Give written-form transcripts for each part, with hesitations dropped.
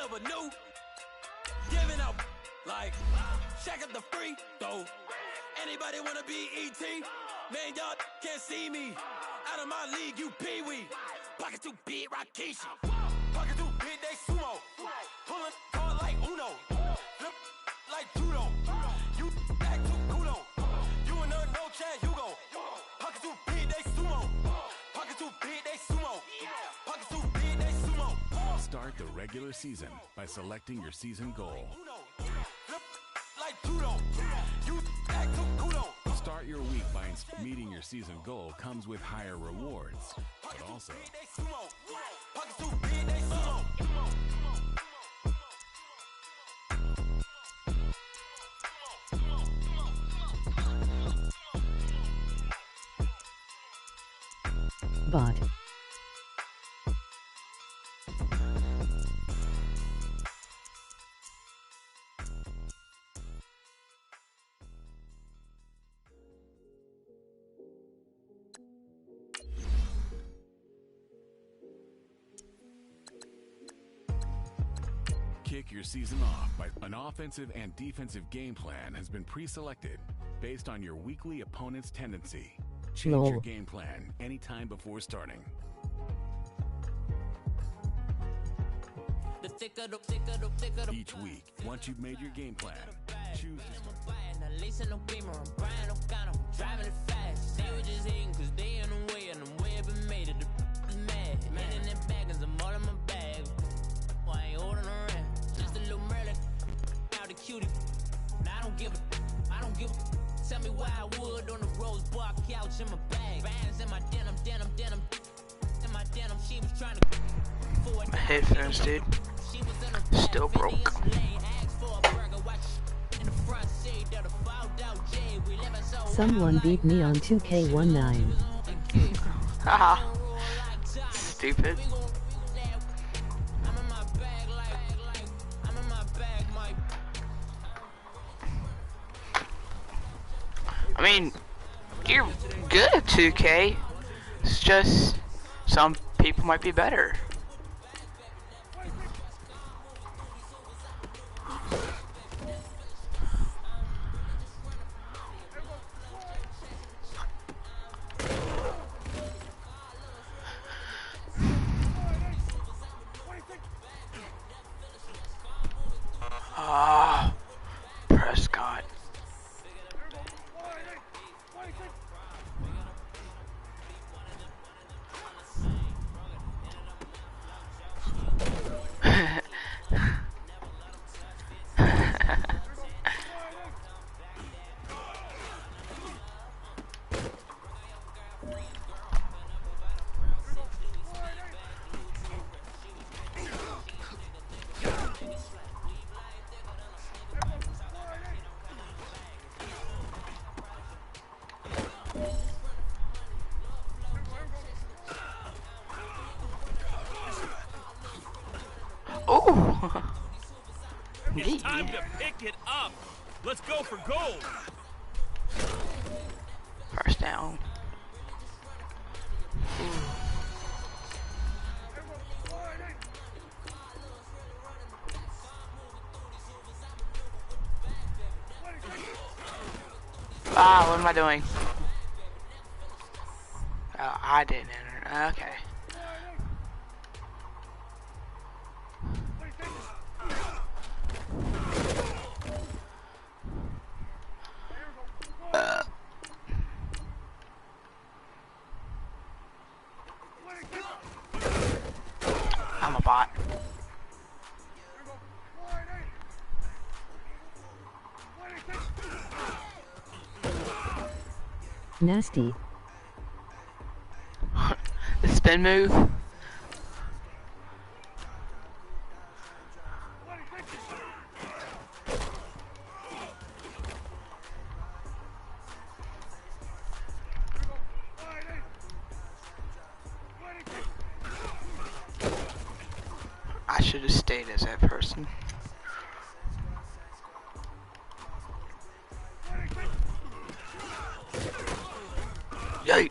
but new. Giving out like check out the free throw. Anybody wanna be ET? Man, y'all can't see me. Out of my league, you pee-wee. Pocket too big, Rakishi. Pocket too big, they sumo. Pulling card like Uno. Flip like judo. You act too kudo. You and her, no chance, you go. Pocket too big, they sumo. Pocket too big, they sumo. Pocket too big, they sumo. Start the regular season by selecting your season goal. Flip like judo. You act too kudo. Start your week by meeting your season goal comes with higher rewards, but also Bot. kick your season off by an offensive and defensive game plan has been pre-selected based on your weekly opponent's tendency. Change Lol. your game plan anytime before starting. Each week, once you've made your game plan, choose to start. I don't give a. Tell me why I would on the rose bar couch in my bag. Bands in my denim. In my denim, she was trying to. My headphones, dude. Still broke. Someone beat me on 2K19. Haha. Stupid. I mean, you're good at 2K. It's just some people might be better. Ah, Prescott. Oh! It's time to pick it up. Let's go for gold. First down. Ah, what am I doing? Oh, I didn't enter. Okay. I'm a bot. Nasty. The spin move. I should have stayed as that person. Yay!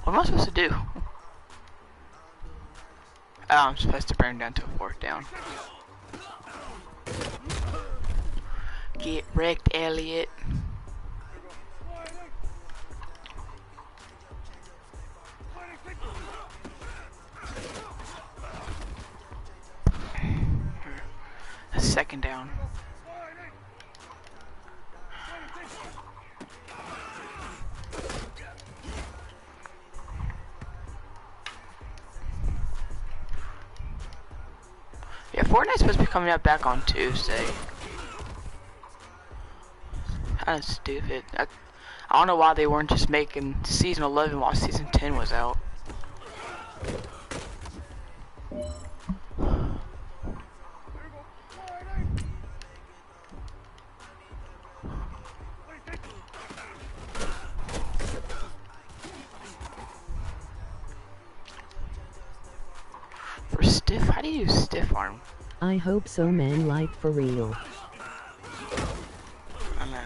What am I supposed to do? I'm supposed to bring him down to a 4th down. Get wrecked, Elliot. A 2nd down. Yeah, Fortnite's supposed to be coming out back on Tuesday. Kinda stupid. I don't know why they weren't just making season 11 while season 10 was out. For stiff, how do you use stiff arm? I hope so, man, like for real. I know.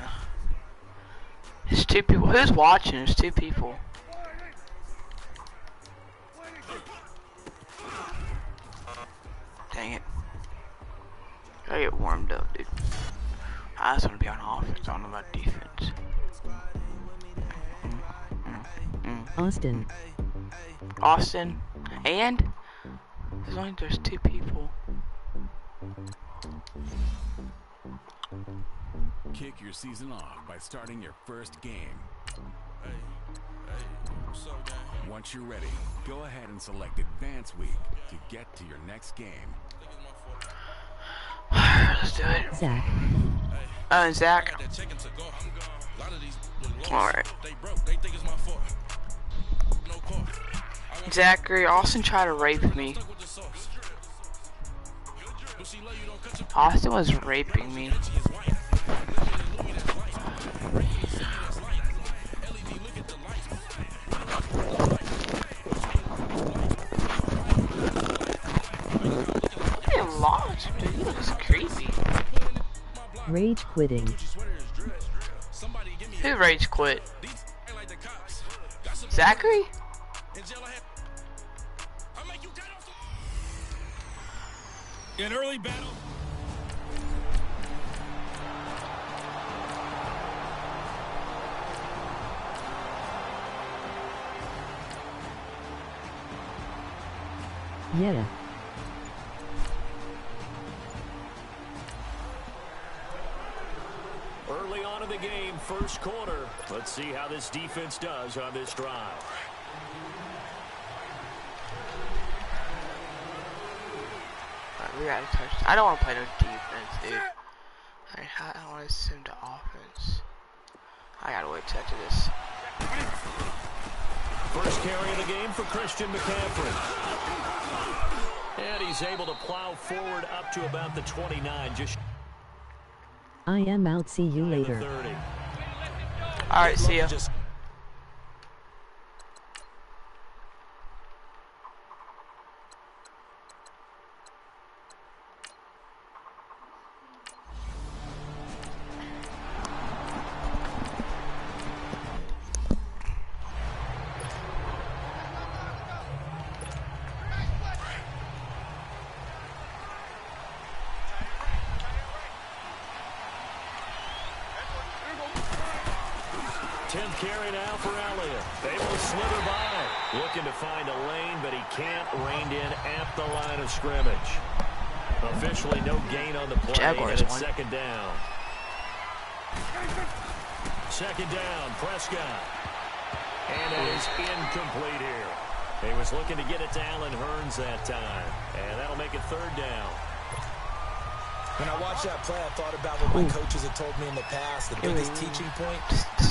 There's 2 people. Who's watching? There's 2 people. Dang it. Gotta get warmed up, dude. I just want to be on offense. I don't know about defense. Austin. Austin. And? There's 2 people. Kick your season off by starting your first game. What's up, gang? Once you're ready, go ahead and select Advance Week to get to your next game. Let's do it. Zach. Zach. Alright. Zachary, Austin tried to rape me. Austin was raping me. He lost, dude. He looks creepy. Rage quitting. Who rage quit? Zachary? An early battle. Yeah. Early on in the game, first quarter. Let's see how this defense does on this drive. We gotta touch. I don't want to play no defense, dude. I want to send to offense. I gotta wait till after this. First carry of the game for Christian McCaffrey. And he's able to plow forward up to about the 29. Just I am out. See you the later. 30. Alright, see ya. Carry now for Elliott. Able to slither by. Looking to find a lane, but he can't. Reined in at the line of scrimmage. Officially no gain on the play. Jaguars and it's won. 2nd down. 2nd down, Prescott. And it is incomplete here. He was looking to get it to Allen Hurns that time. And that'll make it 3rd down. When I watched that play, I thought about what my coaches had told me in the past. The biggest teaching point,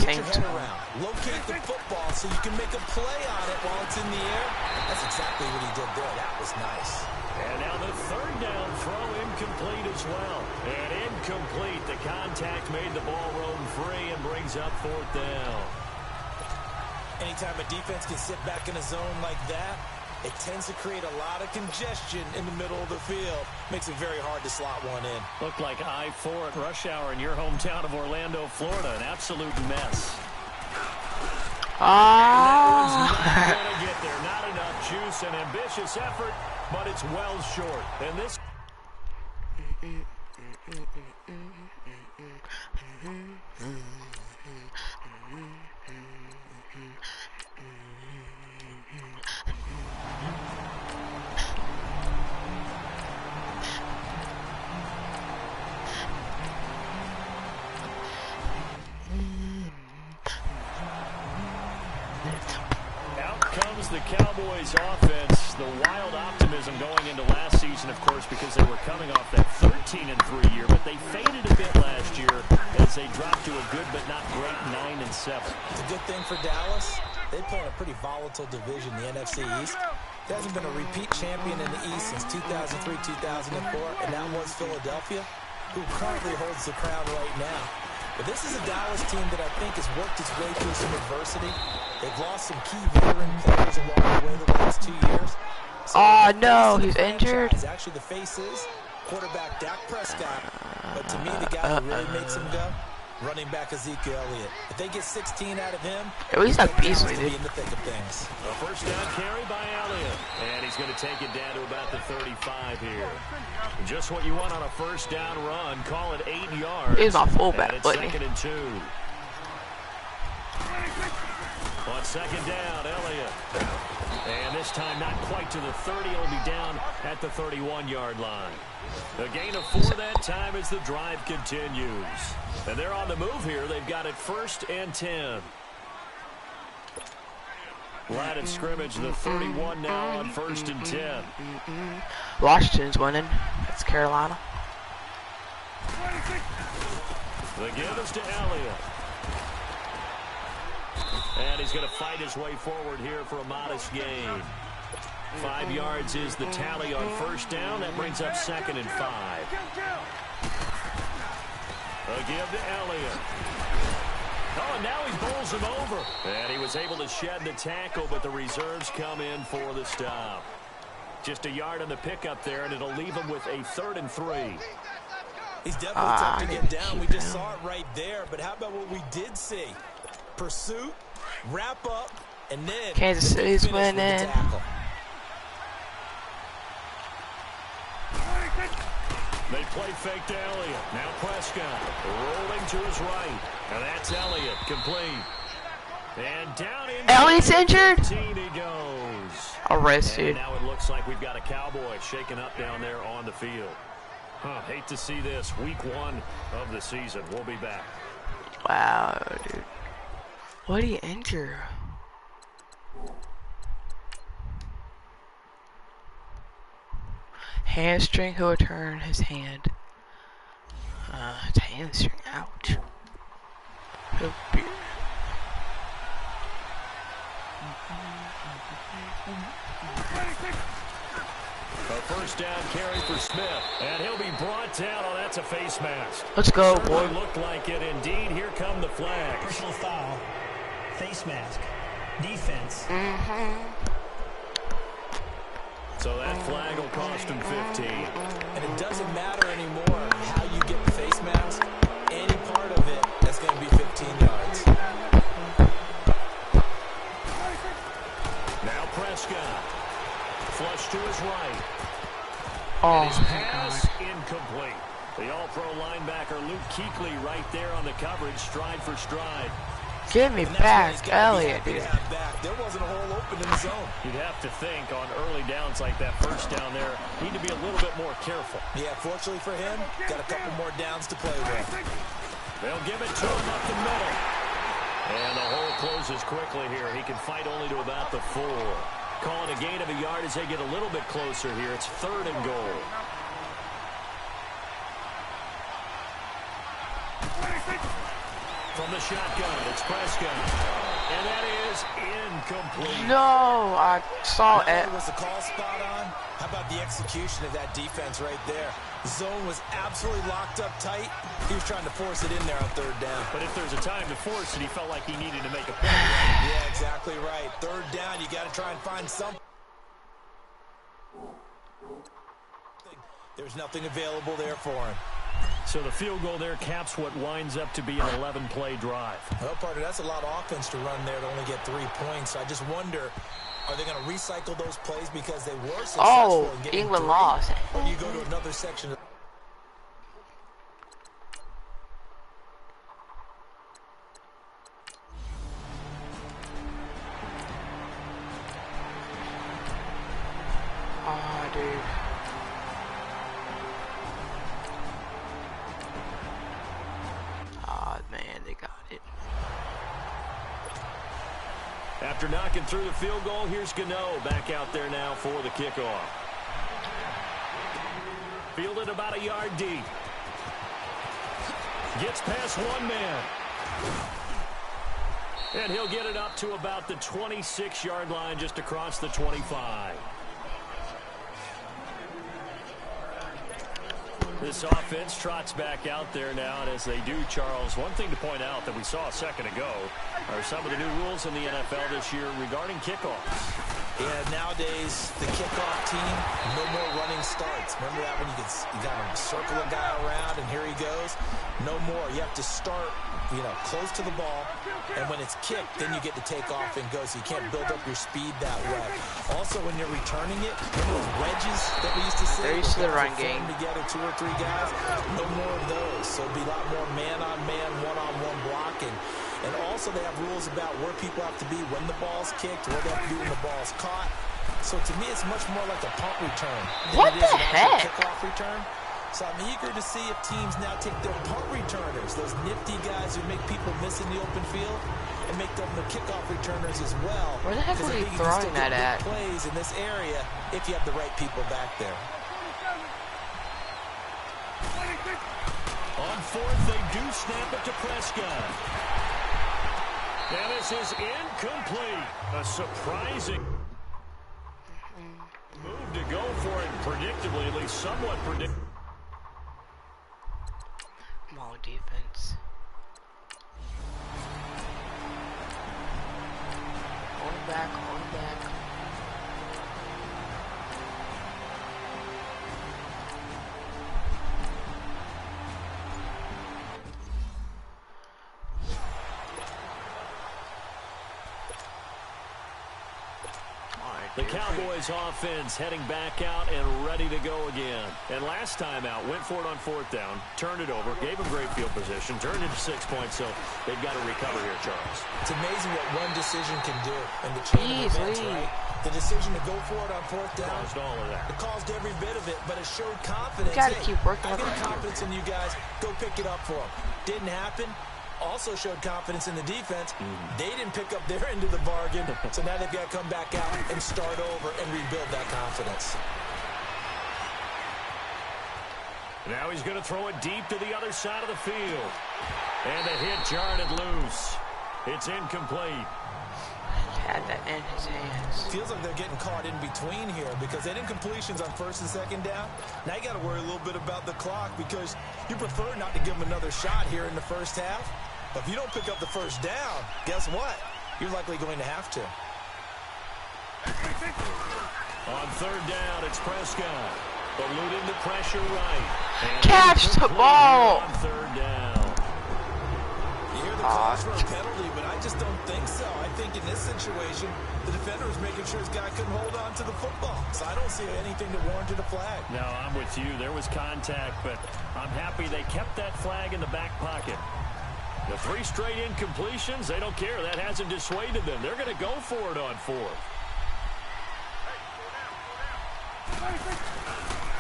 get your head around. Locate the football so you can make a play on it while it's in the air. That's exactly what he did there. That was nice. And now the 3rd down throw incomplete as well. And incomplete. The contact made the ball roam free and brings up 4th down. Anytime a defense can sit back in a zone like that, it tends to create a lot of congestion in the middle of the field. Makes it very hard to slot one in. Looked like I-4 at rush hour in your hometown of Orlando, Florida. An absolute mess. That one's not going to get there. Not enough juice. An ambitious effort. but it's well short. And this... The Cowboys offense, the wild optimism going into last season, of course, because they were coming off that 13-3 year, but they faded a bit last year as they dropped to a good but not great 9-7. It's a good thing for Dallas. They play in a pretty volatile division, the NFC East. There hasn't been a repeat champion in the East since 2003, 2004, and that was Philadelphia, who currently holds the crown right now. But this is a Dallas team that I think has worked its way through some adversity. They've lost some key veteran players along the way the last 2 years. So no, he's injured. Actually, the face is quarterback Dak Prescott. But to me, the guy who really makes him go, running back Ezekiel Elliott. If they get 16 out of him, he's not Beasley, dude. In the thick of things. A first down carry by Elliott. And he's going to take it down to about the 35 here. Just what you want on a first down run. Call it 8 yards. He's my fullback, and it's 2nd and 2. On 2nd down, Elliott. And this time not quite to the 30. He'll be down at the 31-yard line. A gain of 4 that time as the drive continues. And they're on the move here. They've got it 1st and 10. Line of scrimmage, the 31 now on 1st and 10. Washington's winning. It's Carolina. The give is to Elliott. And he's going to fight his way forward here for a modest gain. 5 yards is the tally on first down. That brings up 2nd and 5. A give to Elliott. Oh, and now he bowls him over. And he was able to shed the tackle, but the reserves come in for the stop. Just a yard on the pickup there, and it'll leave him with a 3rd and 3. He's definitely tough to get down. We just saw it right there. But how about what we did see? Pursuit, wrap up, and then Kansas City's winning. They play fake to Elliott. Now Prescott rolling to his right. And that's Elliott, complete. And down in Elliott's injured. He goes. Arrested. And now it looks like we've got a Cowboy shaken up down there on the field. Hate to see this. Week 1 of the season. We'll be back. Wow, dude. What did he injure? Hamstring, he'll return his hand. It's hamstring, ouch. A first down carry for Smith, and he'll be brought down. Oh, that's a face mask. Let's go, Certainly boy. Looked like it indeed. Here come the flags. Personal foul, face mask, defense. So that flag will cost him 15. And it doesn't matter anymore how you get the face mask. Any part of it, that's going to be 15 yards. Now Prescott. Flush to his right. Oh, and his pass incomplete. The all-pro linebacker Luke Kuechly right there on the coverage, stride for stride. Give me back, Elliott, dude. There wasn't a hole open in the zone. You'd have to think on early downs like that first down there, need to be a little bit more careful. Yeah, fortunately for him, got a couple more downs to play with. They'll give it to him up the middle. And the hole closes quickly here. He can fight only to about the 4. Calling a gain of a yard as they get a little bit closer here. It's 3rd and goal. From the shotgun, it's Prescott. And that is incomplete. No, I saw it. Was the call spot on? How about the execution of that defense right there? The zone was absolutely locked up tight. He was trying to force it in there on 3rd down. But if there's a time to force it, he felt like he needed to make a play. Yeah, exactly right. 3rd down, you got to try and find something. There's nothing available there for him. So the field goal there caps what winds up to be an 11-play drive. Well, partner, that's a lot of offense to run there to only get 3 points. I just wonder Are they going to recycle those plays because they were successful in getting England 3? lost. Or do you go to another section of Oh, dude. Oh, man, they got it. After knocking through the field goal, here's Gano back out there now for the kickoff. Fielded about a yard deep. Gets past one man. And he'll get it up to about the 26-yard line, just across the 25. This offense trots back out there now, and as they do, Charles, one thing to point out that we saw a second ago are some of the new rules in the NFL this year regarding kickoffs. Yeah, nowadays, the kickoff team, no more running starts. Remember that when you got to circle a guy around and here he goes? No more. You have to start, close to the ball, and when it's kicked, then you get to take off and go, so you can't build up your speed that way. Also, when you're returning it, remember those wedges that we used to see? They're used to the run game. Together, 2 or 3 guys, no more of those. So it'll be a lot more man-on-man, one-on-one blocking. And also they have rules about where people have to be when the ball's kicked, where they have to be when the ball's caught. So to me, it's much more like a punt return What than it the is an heck? actual kickoff return. So I'm eager to see if teams now take their punt returners, those nifty guys who make people miss in the open field, and make them the kickoff returners as well. Where the heck was he throwing that at? Plays in this area if you have the right people back there. On fourth, they do snap it to Prescott. And this is incomplete. A surprising move to go for it, predictably, at least somewhat predictable. Small defense. Hold him back, hold him back. The Cowboys offense heading back out and ready to go again. And last time out, went for it on 4th down, turned it over, gave them great field position, turned it to 6 points, so they've got to recover here, Charles. It's amazing what one decision can do in the chain of events, right? The decision to go for it on 4th down. Caused all of that. It caused every bit of it, but it showed confidence. You gotta keep working I on got it. confidence in you guys. Go pick it up for them. Didn't happen. Also showed confidence in the defense. They didn't pick up their end of the bargain, so now they've got to come back out and start over and rebuild that confidence. Now he's going to throw it deep to the other side of the field. And the hit jarred it loose. It's incomplete. Had that in his hands. Feels like they're getting caught in between here because they didn't incompletions on 1st and 2nd down. Now you got to worry a little bit about the clock because you prefer not to give them another shot here in the first half. But if you don't pick up the 1st down, guess what? You're likely going to have to. On 3rd down, it's Prescott. Eluding the pressure right. And Catch the ball! On 3rd down. You hear the calls for a penalty, but I just don't think so. I think in this situation, the defender was making sure his guy couldn't hold on to the football. So I don't see anything that warranted a flag. No, I'm with you. There was contact, but I'm happy they kept that flag in the back pocket. The 3 straight incompletions, they don't care. That hasn't dissuaded them. They're going to go for it on 4th.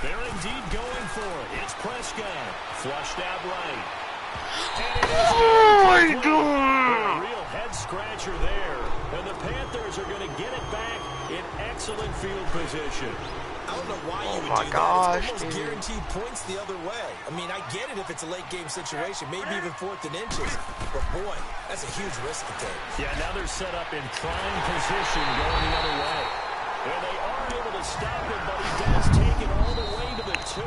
They're indeed going for it. It's Prescott. Flushed out right. And it is a real head-scratcher there. And the Panthers are going to get it back in excellent field position. I don't know why you would do gosh, that. It's almost dude. guaranteed points the other way. I mean, I get it if it's a late game situation, maybe even 4th and inches. But boy, that's a huge risk to take. Yeah, now they're set up in prime position going the other way. And they are able to stop it, but he does take it all the way to the 2.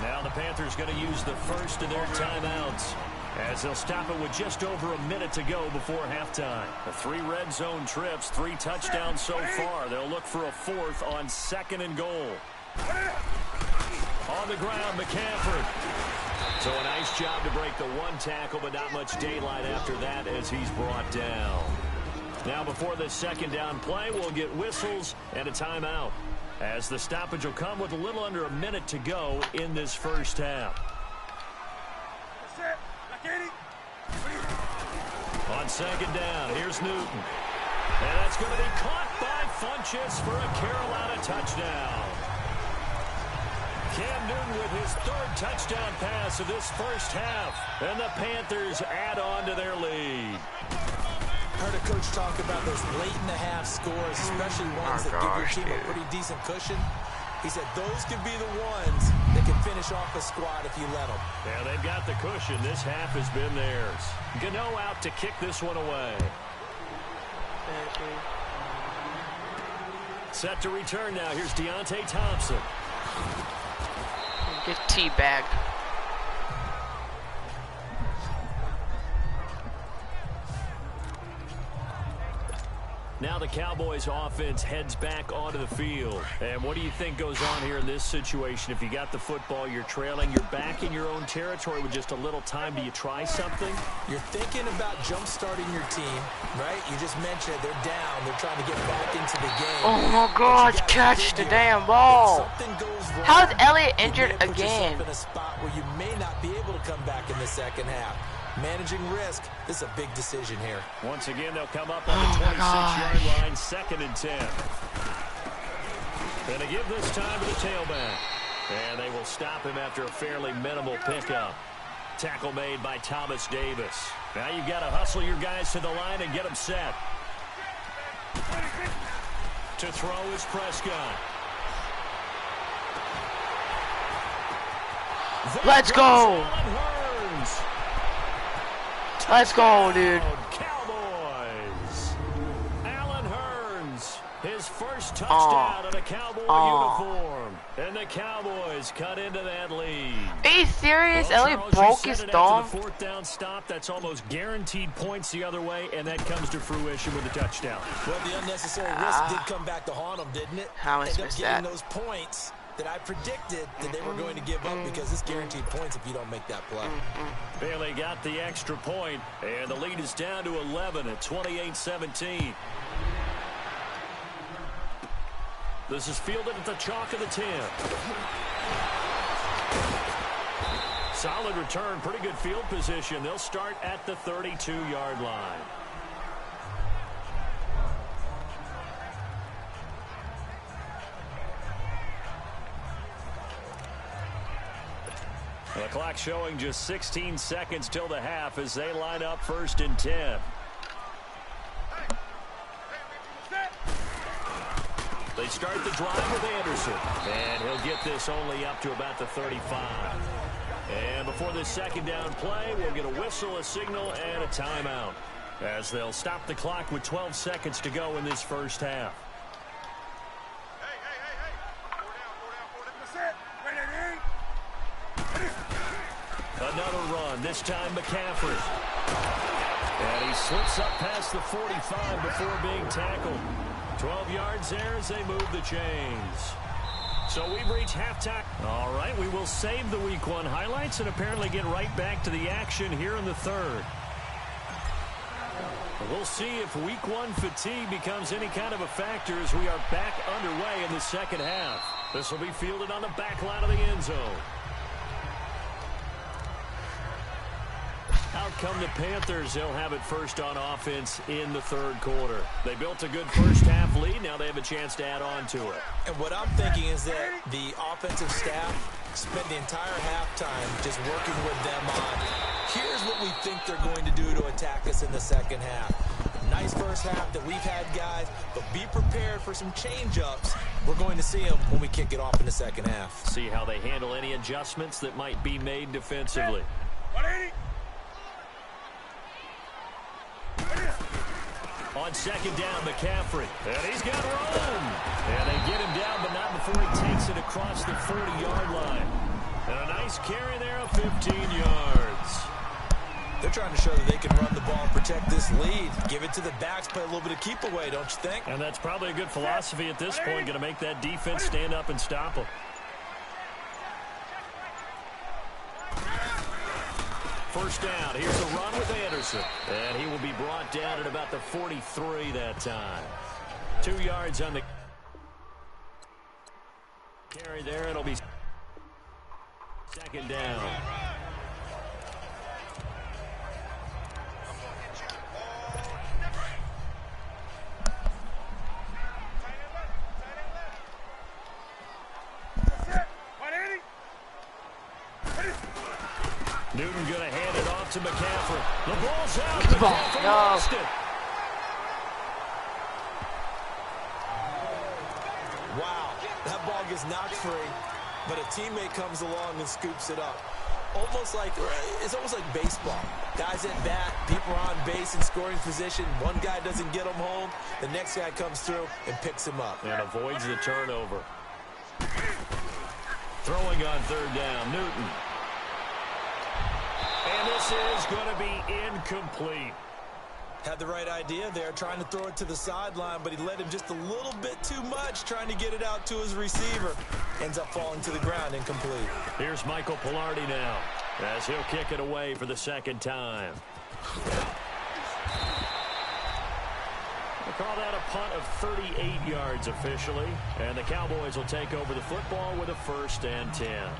Now the Panthers going to use the first of their timeouts as they'll stop it with just over a minute to go before halftime. The 3 red zone trips, 3 touchdowns so far. They'll look for a 4th on 2nd and goal. On the ground, McCaffrey. So a nice job to break the 1 tackle, but not much daylight after that as he's brought down. Now before this second down play, we'll get whistles and a timeout, as the stoppage will come with a little under a minute to go in this first half. On second down, here's Newton. And that's going to be caught by Funchess for a Carolina touchdown. Cam Newton with his third touchdown pass of this first half. And the Panthers add on to their lead. Heard a coach talk about those late-in-the-half scores, especially ones that give your team a pretty decent cushion. He said those could be the ones that can finish off a squad if you let them. Yeah, they've got the cushion. This half has been theirs. Gano out to kick this one away. Set to return now. Here's Deontay Thompson. Get teabagged. Now the Cowboys offense heads back onto the field. And what do you think goes on here in this situation? If you got the football, you're trailing, you're back in your own territory with just a little time. Do you try something? You're thinking about jump-starting your team, right? You just mentioned they're down. They're trying to get back into the game. Oh my God, catch the damn ball. How is Elliott injured again? In a spot where you may not be able to come back in the second half. Managing risk, this is a big decision here. Once again, they'll come up on the 26-yard line, 2nd and 10. And they give this time to the tailback. And they will stop him after a fairly minimal pickup. Tackle made by Thomas Davis. Now you've got to hustle your guys to the line and get them set. To throw is Prescott. Let's go. Let's go, dude. Cowboys. Allen Hurns, his first touchdown in a Cowboy uniform. And the Cowboys cut into that lead. Are you serious? Well, Elliott Charles, broke his thumb. The 4th down stop, that's almost guaranteed points the other way, and that comes to fruition with a touchdown. Well, the unnecessary risk did come back to haunt them, didn't it? How Ended up missed getting that? those points that I predicted that they were going to give up because it's guaranteed points if you don't make that play. Bailey got the extra point, and the lead is down to 11 at 28-17. This is fielded at the chalk of the 10. Solid return, pretty good field position. They'll start at the 32-yard line. The clock showing just 16 seconds till the half as they line up 1st and 10. They start the drive with Anderson. And he'll get this only up to about the 35. And before this second down play, we'll get a whistle, a signal, and a timeout, as they'll stop the clock with 12 seconds to go in this first half. Another run, this time McCaffrey. And he slips up past the 45 before being tackled. 12 yards there as they move the chains. So we've reached halftime. All right, we will save the Week 1 highlights and apparently get right back to the action here in the 3rd. We'll see if Week 1 fatigue becomes any kind of a factor as we are back underway in the second half. This will be fielded on the back line of the end zone. Out come the Panthers. They'll have it first on offense in the 3rd quarter. They built a good first half lead. Now they have a chance to add on to it. And what I'm thinking is that the offensive staff spent the entire halftime just working with them on, here's what we think they're going to do to attack us in the second half. Nice first half that we've had, guys, but be prepared for some change-ups. We're going to see them when we kick it off in the second half. See how they handle any adjustments that might be made defensively. 180. On second down, McCaffrey. And he's got room. And they get him down, but not before he takes it across the 40-yard line. And a nice carry there of 15 yards. They're trying to show that they can run the ball and protect this lead. Give it to the backs, play a little bit of keep away, don't you think? And that's probably a good philosophy at this point, going to make that defense stand up and stop them. First down. Here's a run with Anderson. And he will be brought down at about the 43 that time. 2 yards on the carry there. It'll be second down. Newton going to hand it off to McCaffrey. The ball's out. McCaffrey lost it. Wow, that ball gets knocked free, but a teammate comes along and scoops it up. It's almost like baseball. Guys at bat, people are on base in scoring position. One guy doesn't get him home. The next guy comes through and picks him up. And avoids the turnover. Throwing on third down, Newton. And this is going to be incomplete. Had the right idea there, trying to throw it to the sideline, but he led him just a little bit too much, trying to get it out to his receiver. Ends up falling to the ground, incomplete. Here's Michael Pilardi now, as he'll kick it away for the second time. We'll call that a punt of 38 yards officially, and the Cowboys will take over the football with a 1st and 10.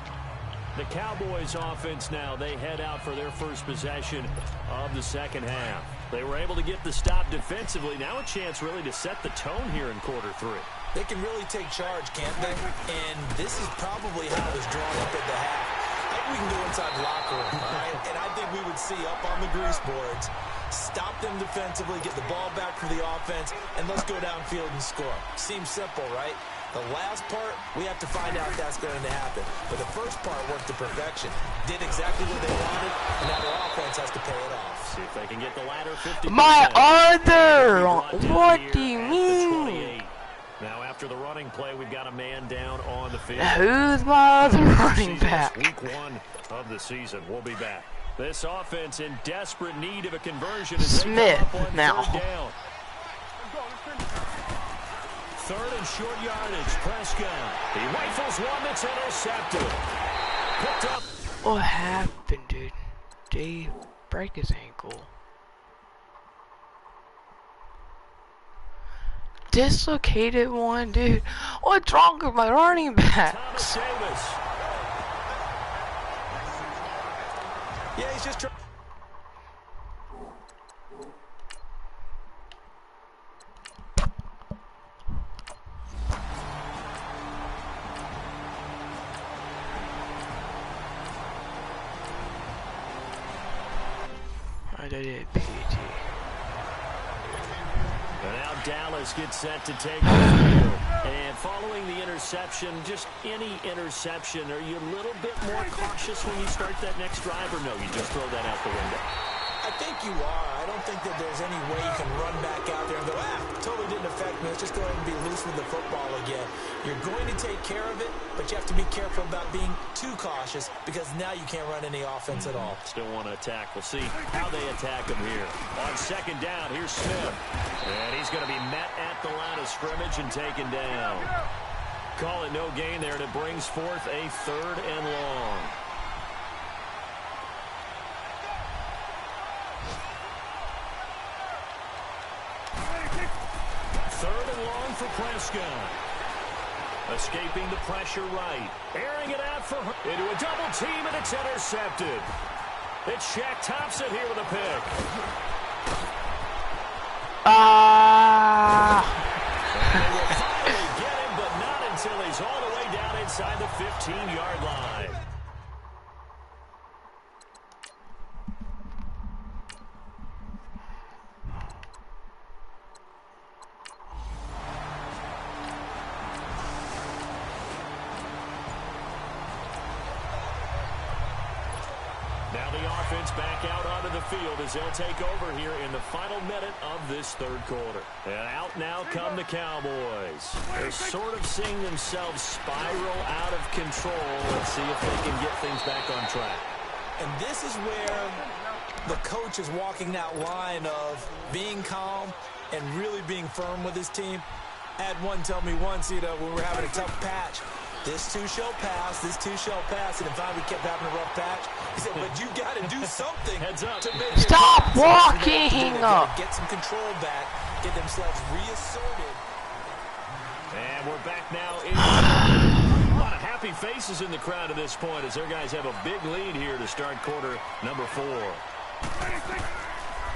The Cowboys offense now, they head out for their first possession of the second half. They were able to get the stop defensively. Now a chance really to set the tone here in quarter 3. They can really take charge, can't they? And this is probably how it was drawn up at the half. I think we can go inside the locker room, all right? And I think we would see up on the grease boards, stop them defensively, get the ball back for the offense, and let's go downfield and score. Seems simple, right? The last part, we have to find out if that's going to happen. But the first part worked to perfection. Did exactly what they wanted, and now their offense has to pay it off. See if they can get the ladder 50%. My other! What do you mean? Now after the running play, we've got a man down on the field. Who's my other running back? Week 1 of the season. We'll be back. This offense in desperate need of a conversion. Smith now. Third and short yardage. Prescott. He rifles one that's intercepted. Picked up. What happened, dude? Did he break his ankle? Dislocated one, dude. What's wrong with my running backs? Yeah, he's just trying. I did it, PG. And now Dallas gets set to take the field. And following the interception, just any interception, are you a little bit more cautious when you start that next drive, or no, you just throw that out the window? I think you are. I don't think that there's any way you can run back out there and go, totally didn't affect me. Let's just go ahead and be loose with the football again. You're going to take care of it, but you have to be careful about being too cautious because now you can't run any offense at all. Still want to attack. We'll see how they attack him here. On second down, here's Smith. And he's going to be met at the line of scrimmage and taken down. Call it no gain there, and it brings forth a 3rd and long. Third and long for Prescott. Escaping the pressure right. Airing it out for her. Into a double team, and it's intercepted. It's Shaq Thompson here with a pick. And they will finally get him, but not until he's all the way down inside the 15-yard line. Now the offense back out onto the field as they'll take over here in the final minute of this 3rd quarter. And out now come the Cowboys. They're sort of seeing themselves spiral out of control. Let's see if they can get things back on track. And this is where the coach is walking that line of being calm and really being firm with his team. I had one tell me once, when we were having a tough patch, This too shall pass. This too shall pass. And if we kept having a rough patch, he said, but you got to do something Heads up. to make Stop it walking! Get some control back. Get themselves reasserted. And we're back now. A lot of happy faces in the crowd at this point as their guys have a big lead here to start quarter number 4.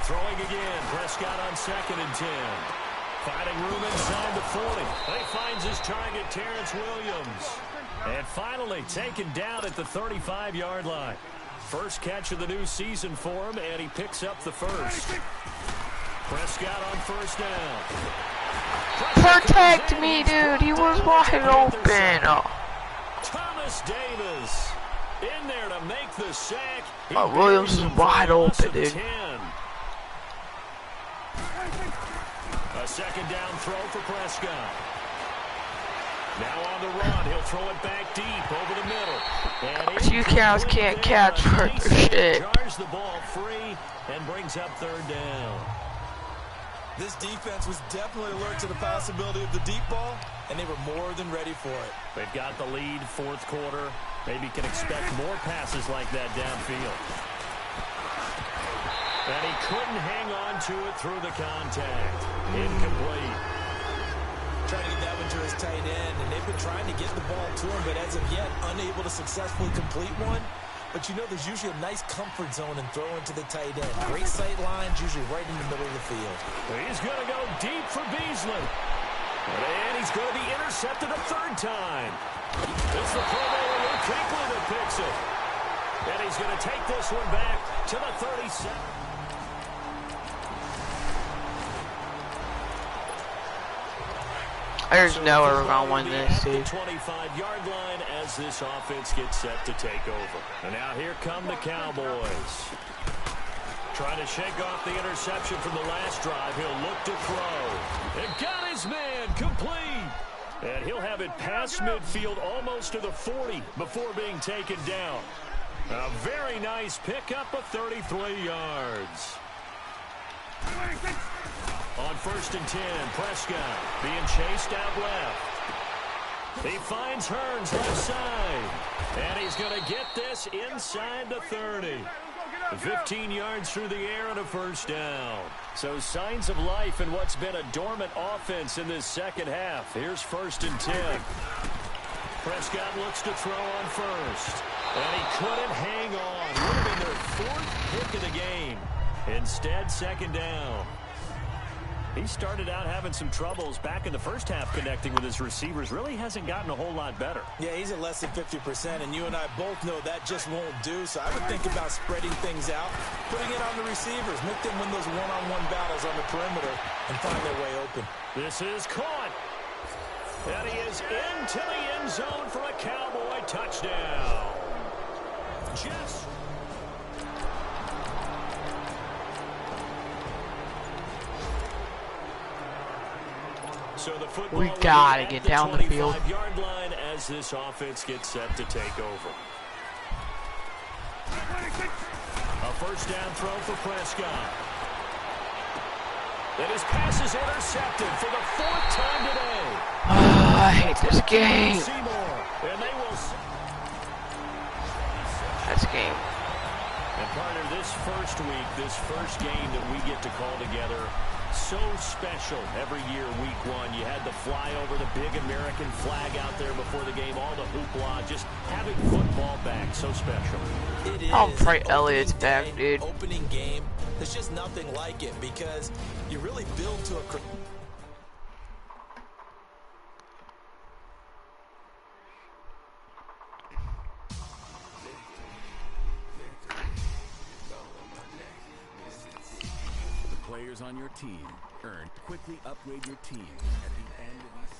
Throwing again. Prescott on 2nd and 10. Finding room inside the 40. He finds his target, Terrence Williams. And finally taken down at the 35-yard line. First catch of the new season for him, and he picks up the first. Prescott on 1st down. Protect me, dude. He was wide open. Thomas Davis in there to make the sack. Williams is wide open, dude. 10. A 2nd down throw for Prescott. Now on the run, he'll throw it back deep over the middle. And you cows can't catch worth of shit. Jars the ball free and brings up 3rd down. This defense was definitely alert to the possibility of the deep ball, and they were more than ready for it. They've got the lead, 4th quarter. Maybe can expect more passes like that downfield. And he couldn't hang on to it through the contact. Incomplete. Trying to get that one to his tight end, and they've been trying to get the ball to him, but as of yet, unable to successfully complete one. But you know there's usually a nice comfort zone in throwing to the tight end. Great sight lines, usually right in the middle of the field. He's going to go deep for Beasley. And he's going to be intercepted a 3rd time. It's the Pro Bowler Luke Kuechly that picks it. And he's going to take this one back to the 37. There's no way we're going to win this, dude. 25-yard line as this offense gets set to take over. And now here come the Cowboys. Trying to shake off the interception from the last drive. He'll look to throw. And got his man complete. And he'll have it past midfield almost to the 40 before being taken down. A very nice pickup of 33 yards. On 1st and 10, Prescott being chased out left. He finds Hearns left side. And he's going to get this inside the 30. 15 yards through the air and a 1st down. So signs of life in what's been a dormant offense in this 2nd half. Here's 1st and 10. Prescott looks to throw on 1st. And he couldn't hang on. Would have been their 4th pick of the game. Instead, 2nd down. He started out having some troubles back in the 1st half connecting with his receivers. Really hasn't gotten a whole lot better. Yeah, he's at less than 50%, and you and I both know that just won't do. So I would think about spreading things out, putting it on the receivers, make them win those one-on-one battles on the perimeter, and find their way open. This is caught. And he is into the end zone for a Cowboy touchdown. Just... So the football we gotta get down the field. 25-yard line as this offense gets set to take over. A 1st down throw for Prescott. And his pass is intercepted for the 4th time today. Oh, I hate this game. And they will... That's game. And partner, this first week, this first game that we get to call together, so special every year, week 1. You had the flyover, the big American flag out there before the game, all the hoopla, just having football back, so special. It is. I'll pray Elliott's back, dude. Opening game, there's just nothing like it because you really build to a... Players on your team earn quickly upgrade your team at the end of each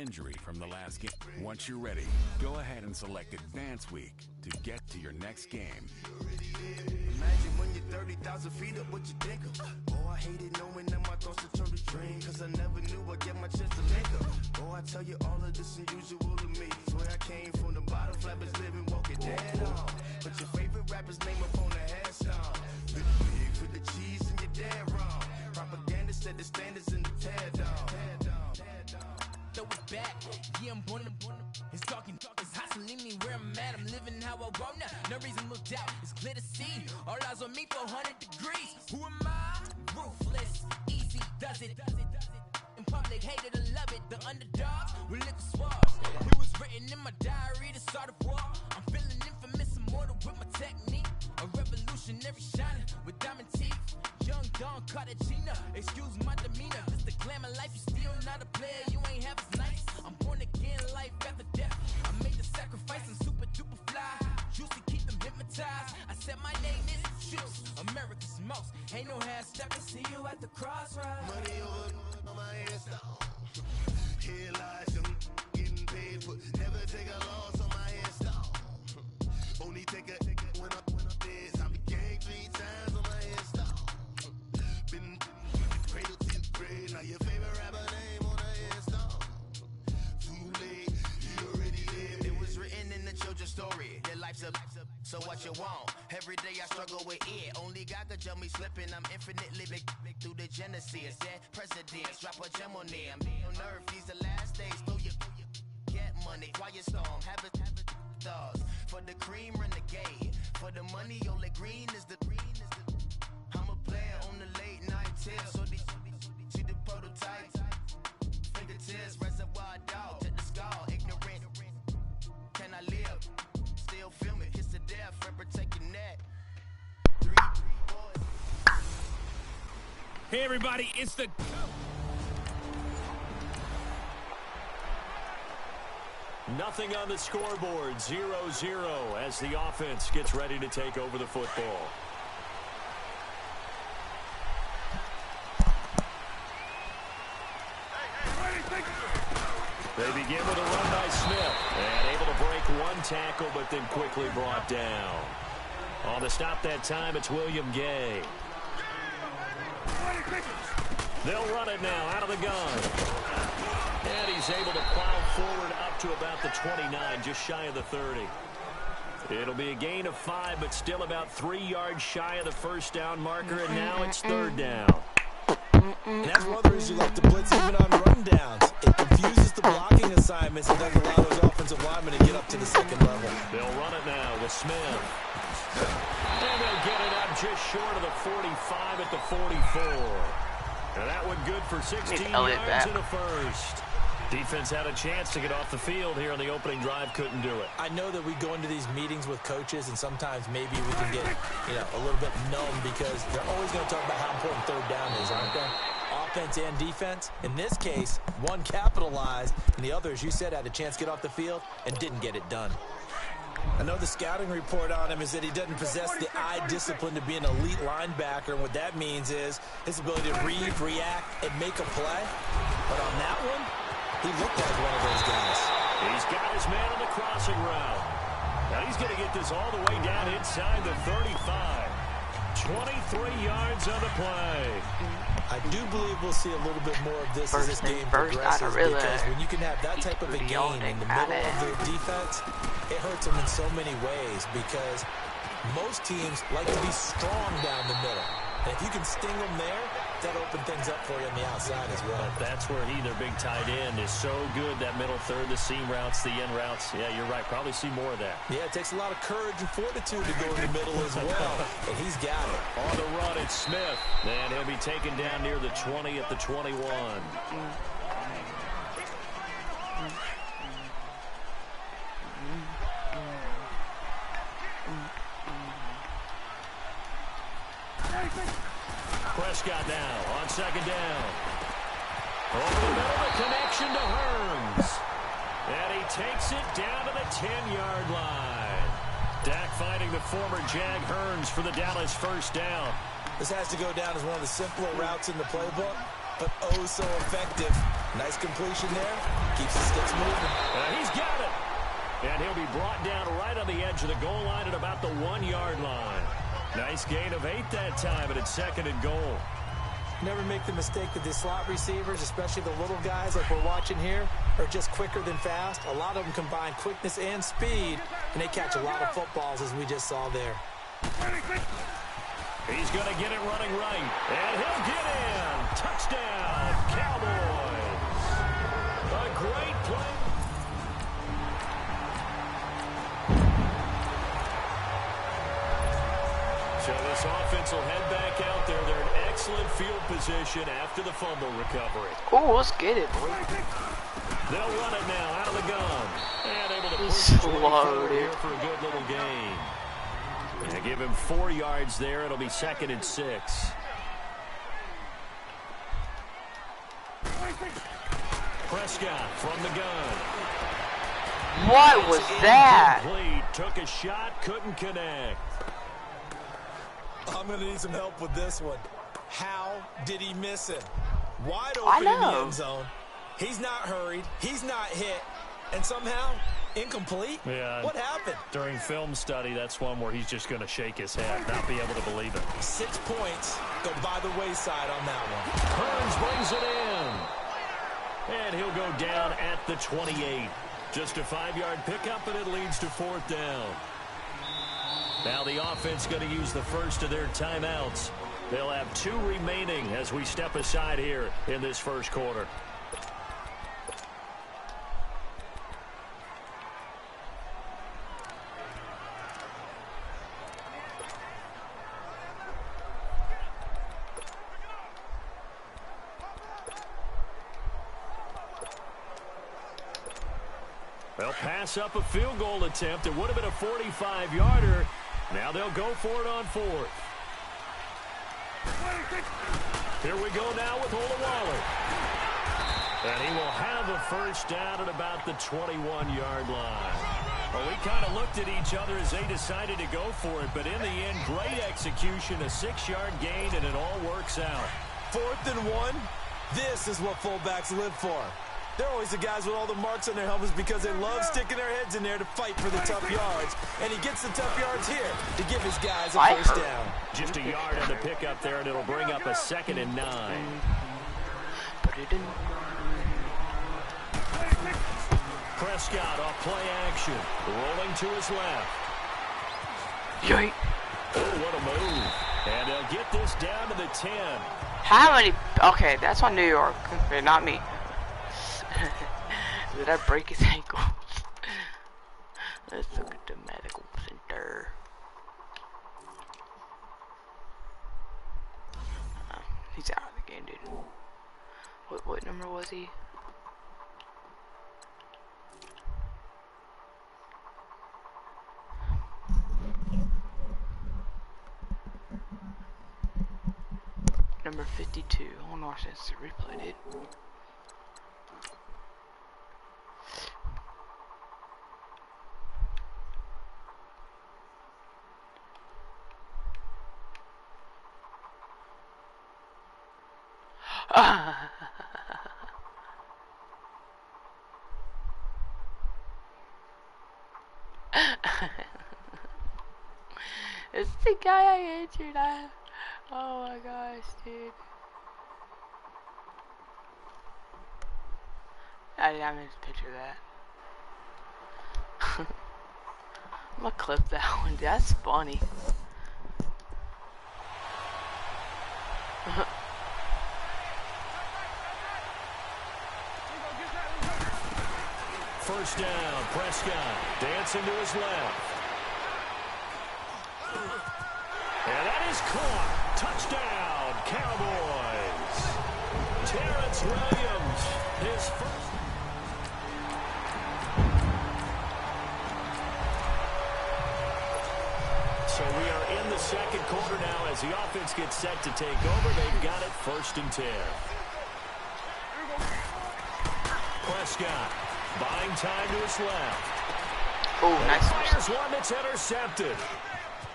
injury from the last game. Once you're ready, go ahead and select Advance Week to get to your next game. Imagine when you 30,000 feet up, what you think of? Oh, I hated knowing that my thoughts would turn to dream, cause I never knew I'd get my chance to link up. Oh, I tell you all of this unusual to me. Swear I came from the bottom, flappers living, walking dead on. But your favorite rapper's name up on the headstone. Big with the cheese and you're dead wrong. Propaganda said the standards in the tear down. Throw it back, yeah, I'm born to it's talking, it's hustling me where I'm at. I'm living how I want now. No reason to look out, it's clear to see. All eyes on me for 100 degrees. Who am I? Ruthless, easy, does it. In public, hate it or love it. The underdogs with liquor swabs. It was written in my diary to start a war. I'm feeling infamous, immortal with my technique. A revolutionary shining with diamond teeth. Young Don Cartagena, excuse my demeanor. This the glamour life, you still not a player. You ain't half as nice. I'm born again, life after death. I made the sacrifice, I'm super duper fly. Juicy, keep them hypnotized. I said my name is Juice, America's most. Ain't no half step to see you at the crossroads. Money over on my headstone. Here lies them getting paid for. Never take a loss on my headstone. Only take a when I'm dead. I be gang 3 times on my headstone. Been cradle to the grave. Now your favorite rapper name on a headstone. Too late, you already dead. It was written in the children's story. Their life's a so what you want? Every day I struggle with it. Only God could jump me slipping. I'm infinitely big through the genesis. Dead presidents, drop a gem on them. On earth, these the last days. Throw your get money, quiet storm. Have it thoughts. For the cream, renegade. For the money, only green is the. I'm a player on the late night tip. So these see the prototype. Fingertips, reservoir dog. To the skull, ignorant. Can I live? Still film it. Kiss to death, friend, protect your neck. 3 boys. Hey, everybody, it's the... Nothing on the scoreboard, 0-0 as the offense gets ready to take over the football. They begin with a run by Smith, and able to break one tackle, but then quickly brought down. On the stop that time, it's William Gay. They'll run it now out of the gun. And he's able to plow forward up to about the 29, just shy of the 30. It'll be a gain of 5, but still about 3 yards shy of the first down marker, and now it's 3rd down. And that's one of the reasons you like to blitz even on rundowns. It confuses the blocking assignments and doesn't allow those offensive linemen to get up to the second level. They'll run it now with Smith. And they'll get it up just short of the 45 at the 44. And that one good for 16 yards in the first. Defense had a chance to get off the field here on the opening drive, couldn't do it. I know that we go into these meetings with coaches, and sometimes maybe we can get, a little bit numb because they're always going to talk about how important 3rd down is, aren't they? Offense and defense. In this case, one capitalized, and the other, as you said, had a chance to get off the field and didn't get it done. I know the scouting report on him is that he doesn't possess the eye discipline to be an elite linebacker, and what that means is his ability to read, react, and make a play. But on that one, he looked like one of those guys. He's got his man on the crossing route. Now he's going to get this all the way down inside the 35. 23 yards on the play. I do believe we'll see a little bit more of this as this game progresses, because when you can have that type of a gain in the middle of the defense, it hurts them in so many ways, because most teams like to be strong down the middle. And if you can sting them there, that open things up for you on the outside as well. But that's where their big tight end, is so good. That middle third, the seam routes, the end routes. Yeah, you're right. Probably see more of that. Yeah, it takes a lot of courage and fortitude to go in the middle as well. And he's got it. On the run, it's Smith. And he'll be taken down near the 20 at the 21. Prescott now on 2nd down. Over the middle, the connection to Hearns. And he takes it down to the 10-yard line. Dak finding the former Jag Hearns for the Dallas 1st down. This has to go down as one of the simpler routes in the playbook, but oh so effective. Nice completion there. Keeps the sticks moving. He's got it. And he'll be brought down right on the edge of the goal line at about the 1-yard line. Nice gain of 8 that time, and it's 2nd and goal. Never make the mistake that the slot receivers, especially the little guys like we're watching here, are just quicker than fast. A lot of them combine quickness and speed, and they catch a lot of footballs, as we just saw there. He's going to get it running right, and he'll get in. Touchdown, Cowboys. A great play. So this offense will head back out there. They're in excellent field position after the fumble recovery. Oh, let's get it, boy. They'll run it now out of the gun. And able to push Slow, it here for a good little gain. And give him 4 yards there. It'll be 2nd and 6. Prescott from the gun. What was that? Complete. Took a shot, couldn't connect. I'm going to need some help with this one. How did he miss it? Wide open in the end zone. He's not hurried. He's not hit. And somehow, incomplete? Yeah. What happened? During film study, that's one where he's just going to shake his head, not be able to believe it. 6 points go by the wayside on that one. Burns brings it in. And he'll go down at the 28. Just a 5-yard pickup, and it leads to 4th down. Now the offense going to use the first of their timeouts. They'll have 2 remaining as we step aside here in this first quarter. They'll pass up a field goal attempt. It would have been a 45-yarder. Now they'll go for it on 4th. Here we go now with Olawale. And he will have a first down at about the 21-yard line. Well, we kind of looked at each other as they decided to go for it, but in the end, great execution, a 6-yard gain, and it all works out. 4th and 1, this is what fullbacks live for. They're always the guys with all the marks on their helmets because they love sticking their heads in there to fight for the tough yards. And he gets the tough yards here to give his guys a first down. Just a yard on the pickup there, and it'll bring up a 2nd and 9. Prescott off play action, rolling to his left. Yoink. Oh, what a move. And they'll get this down to the 10. How many? Okay, that's on New York. Okay, not me. Did I break his ankle? Let's look at the medical center. He's out of the game, dude. What number was he? Number 52. I want to watch this replay, dude. It's the guy I answered. Oh my gosh, dude. I didn't even picture that. I'm gonna clip that one. That's funny. First down, Prescott dancing to his left. And that is caught. Touchdown, Cowboys. Terrence Williams, his first. So we are in the second quarter now as the offense gets set to take over. They've got it 1st and 10. Prescott buying time to his left. Oh, nice. Fires one that's intercepted.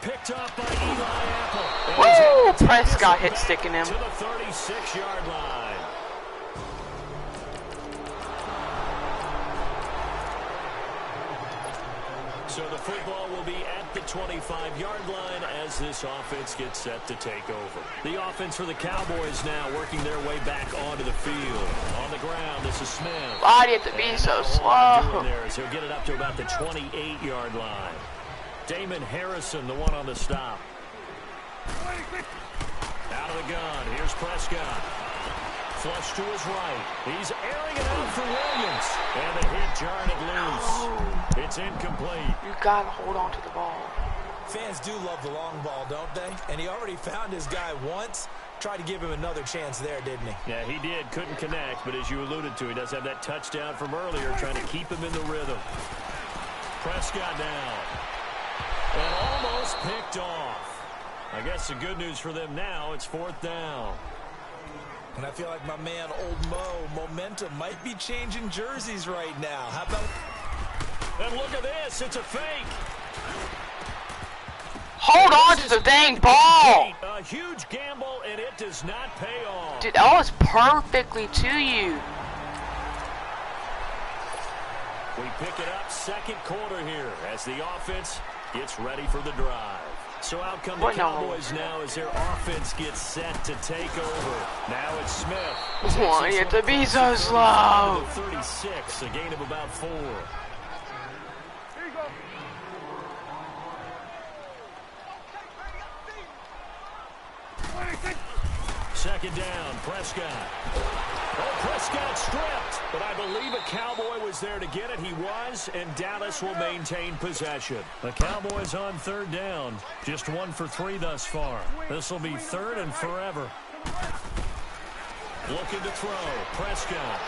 Picked up by Eli Apple. Woo! Prescott hit sticking him. To the 36-yard line. So the football will be at the 25-yard line as this offense gets set to take over. The offense for the Cowboys now working their way back onto the field. On the ground, this is Smith. Why do you have to be so slow? There is he'll get it up to about the 28-yard line. Damon Harrison, the one on the stop. Out of the gun, here's Prescott. Flush to his right. He's airing it out for Williams. And the hit jarred it loose. It's incomplete. You gotta hold on to the ball. Fans do love the long ball, don't they? And he already found his guy once. Tried to give him another chance there, didn't he? Yeah, he did. Couldn't connect, but as you alluded to, he does have that touchdown from earlier, trying to keep him in the rhythm. Prescott down. And almost picked off. I guess the good news for them now, it's 4th down. And I feel like my man, Old Mo, momentum might be changing jerseys right now. How about... And look at this. It's a fake. Hold on to the dang ball. A huge gamble, and it does not pay off. Dude, that was perfectly to you. We pick it up second quarter here as the offense gets ready for the drive. So out come the Cowboys now as their offense gets set to take over. Now it's Smith. Why you have to be so slow? 36, a gain of about 4. Second down, Prescott. Oh, Prescott stripped, but I believe a Cowboy was there to get it. He was, and Dallas will maintain possession. The Cowboys on 3rd down, just 1 for 3 thus far. This will be 3rd and forever. Looking to throw, Prescott.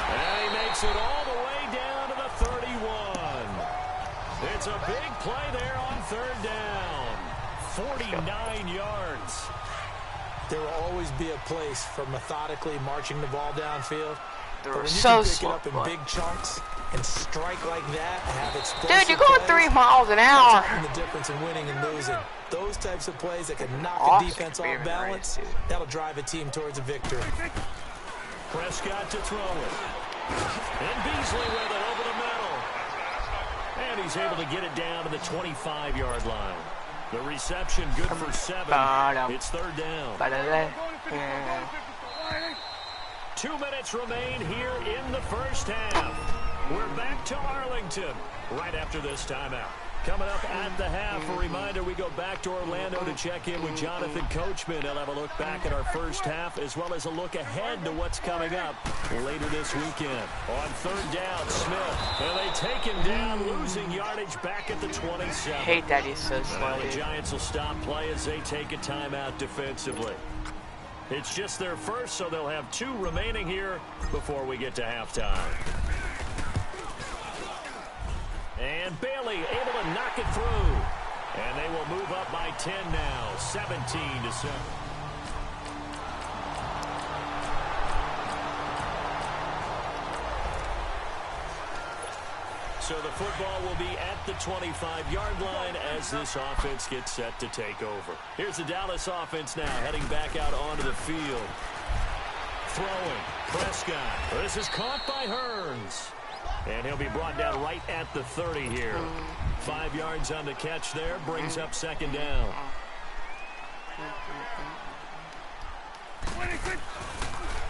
And he makes it all the way down to the 31. It's a big play there on 3rd down. 49 yards. There will always be a place for methodically marching the ball downfield. They But were when so you can pick slow. it up in big chunks and strike like that, have explosive Dude, you're going plays, 3 miles an that's hour. often the difference in winning and losing. Those types of plays that can knock Awesome a defense off experience, balance, dude. that'll drive a team towards a victory. Prescott to throw it. And Beasley with it over the middle. And he's able to get it down to the 25-yard line. The reception good for 7. It's 3rd down. 2 minutes remain here in the first half. We're back to Arlington right after this timeout. Coming up at the half, a reminder, we go back to Orlando to check in with Jonathan Coachman. He'll have a look back at our first half as well as a look ahead to what's coming up later this weekend. On 3rd down, Smith. And they take him down, losing yardage back at the 27. Hate that he's so slow, Well, the dude. Giants will stop play as they take a timeout defensively. It's just their first, so they'll have 2 remaining here before we get to halftime. And Bailey able to knock it through. And they will move up by 10 now, 17-7. So the football will be at the 25-yard line as this offense gets set to take over. Here's the Dallas offense now heading back out onto the field. Throwing, Prescott. This is caught by Hearns. And he'll be brought down right at the 30 here. 5 yards on the catch there, brings up 2nd down.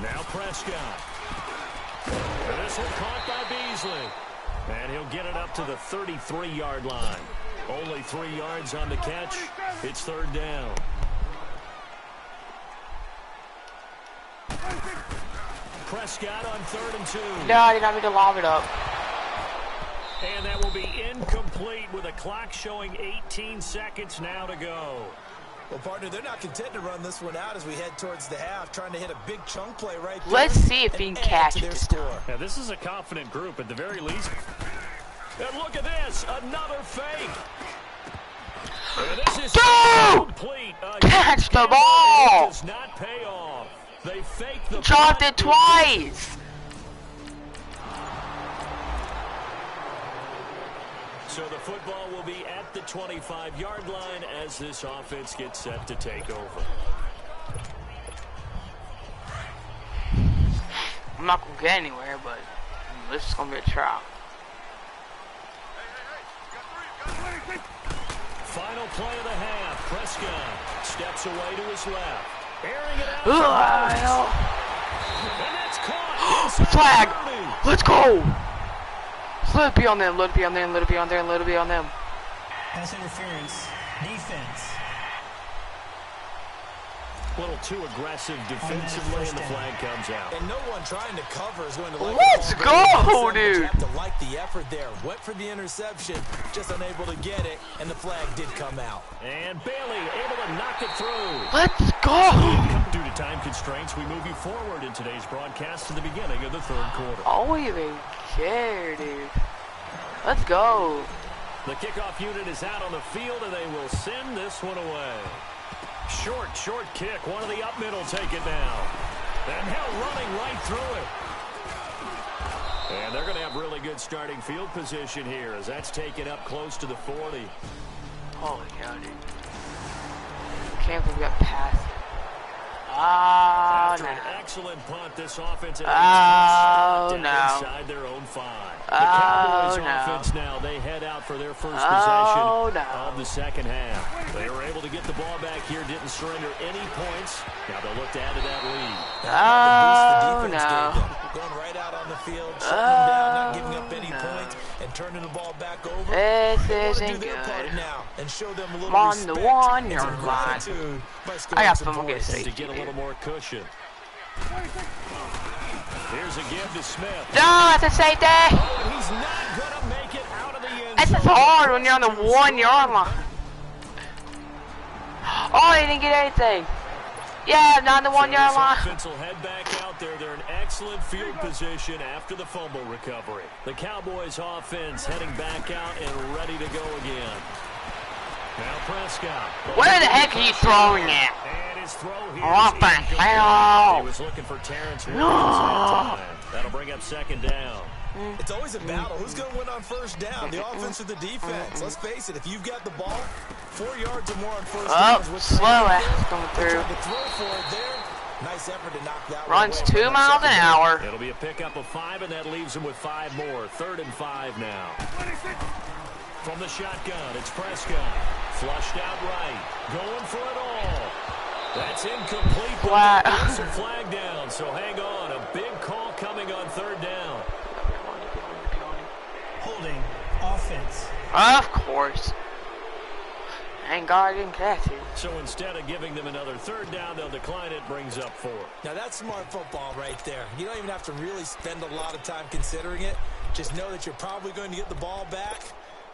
Now Prescott. And this one caught by Beasley. And he'll get it up to the 33-yard line. Only 3 yards on the catch. It's 3rd down. Prescott on 3rd and 2. No, I did not mean to lob it up. And that will be incomplete with a clock showing 18 seconds now to go. Well, partner, they're not content to run this one out as we head towards the half, trying to hit a big chunk play right there. Let's see if he can and catch add to it their this score. time. Now, this is a confident group at the very least. And look at this, another fake. And this is complete. Catch the ball. Does not pay off. They fake the Dropped it twice. So the football will be at the 25-yard line as this offense gets set to take over. I'm not gonna get anywhere, but this is gonna be a trial. Final play of the half. Prescott steps away to his left. Airing it out. And that's caught. Flag! Let's go! Let it be on them, let it be on them, let it be on there, let it be on them. Pass interference. Defense. A little too aggressive defensively, and the flag comes out. And no one trying to cover is going to like Let's go, dude! You have to like the effort there. Went for the interception, just unable to get it, and the flag did come out. And Bailey able to knock it through. Let's go! Due to time constraints, we move you forward in today's broadcast to the beginning of the third quarter. I don't even care, dude. Let's go. The kickoff unit is out on the field, and they will send this one away. Short kick. One of the up middle take it now. And now running right through it. And they're going to have really good starting field position here as that's taken up close to the 40. Holy cow, dude. Can't believe we got past it. After no. an excellent punt, this offense inside their own 5. The Cowboys offense now, they head out for their first possession of the second half. They were able to get the ball back here, didn't surrender any points. Now they'll look to add to that lead. Going right out on the field, shutting them down, not giving up any points, and turning the ball back over. This isn't good. Now and show them a little on respect the 1 and some yard line. gratitude by I scoring got some someone get points. safety. To get a little more cushion. Here's a give to Smith. No, it's a safety. Oh, and he's not going to make it out of the end It's zone. hard when you're on the 1 yard line. Oh, he didn't get anything. Yeah, not the 1 yard line. Offense will head back out there. They're in excellent field position after the fumble recovery. The Cowboys offense heading back out and ready to go again. Now Prescott. Where the heck are you throwing at? And his throw here What the hell? He was looking for Terrence Williams that time. That'll bring up second down. It's always a battle. Who's going to win on first down? The offense or the defense? Let's face it, if you've got the ball, 4 yards or more on first down. Slow ass coming through. The throw for it there. Nice effort to knock that Runs one away. 2 miles an hour. It'll be a pickup of 5, and that leaves him with 5 more. 3rd and 5 now. From the shotgun, it's Prescott. Flushed out right. Going for it all. That's incomplete. Flag. It's a flag down, so hang on. A big call coming on 3rd down. Holding. Offense. Of course. Thank God I didn't catch it. So instead of giving them another 3rd down, they'll decline it, brings up 4. Now that's smart football right there. You don't even have to really spend a lot of time considering it. Just know that you're probably going to get the ball back.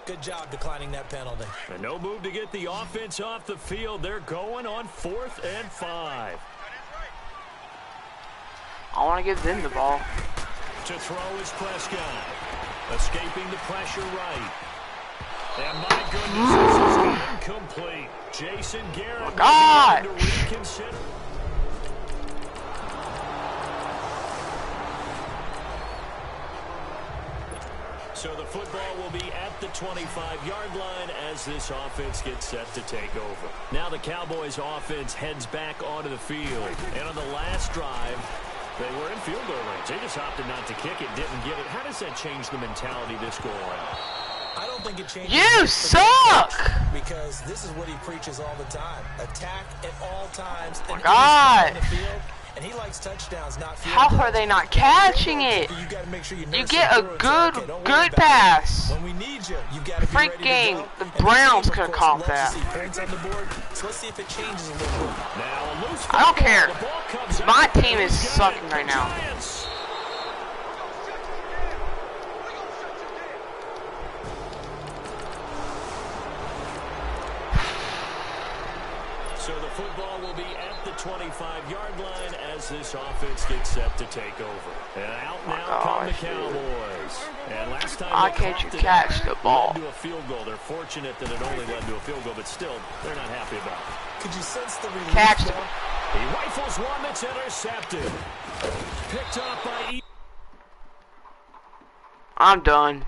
Good job declining that penalty. And no move to get the offense off the field. They're going on 4th and 5. I want to give them the ball. To throw is Prescott. Escaping the pressure right. And my goodness, this is incomplete. Jason Garrett to reconsider. So the football will be at the 25-yard line as this offense gets set to take over. Now the Cowboys offense heads back onto the field. And on the last drive, they were in field goal range. They just opted not to kick it, didn't get it. How does that change the mentality this go around? I don't think it changes. You suck! Because this is what he preaches all the time. Attack at all times. Oh my God. And he likes touchdowns, not field How goals. are they not catching it? You got to make sure you get a good pass. When we need you, you got to be ready to Freaking go. the And Browns team, could of have course, caught loves to that. see points on the board. So let's see if it changes a little bit. Now a loose I don't care. The ball comes out. My team is He's got sucking it. right now. Giants. So the football will be at the 25-yard line as this offense gets set to take over. And out now come the Cowboys. And last time Why they can't you coughed it catch up, the ball? led to a field goal. They're fortunate that it only led to a field goal, but still, they're not happy about it. Could you sense the relief? Catch the though? He rifles one that's intercepted. Picked up by I'm done.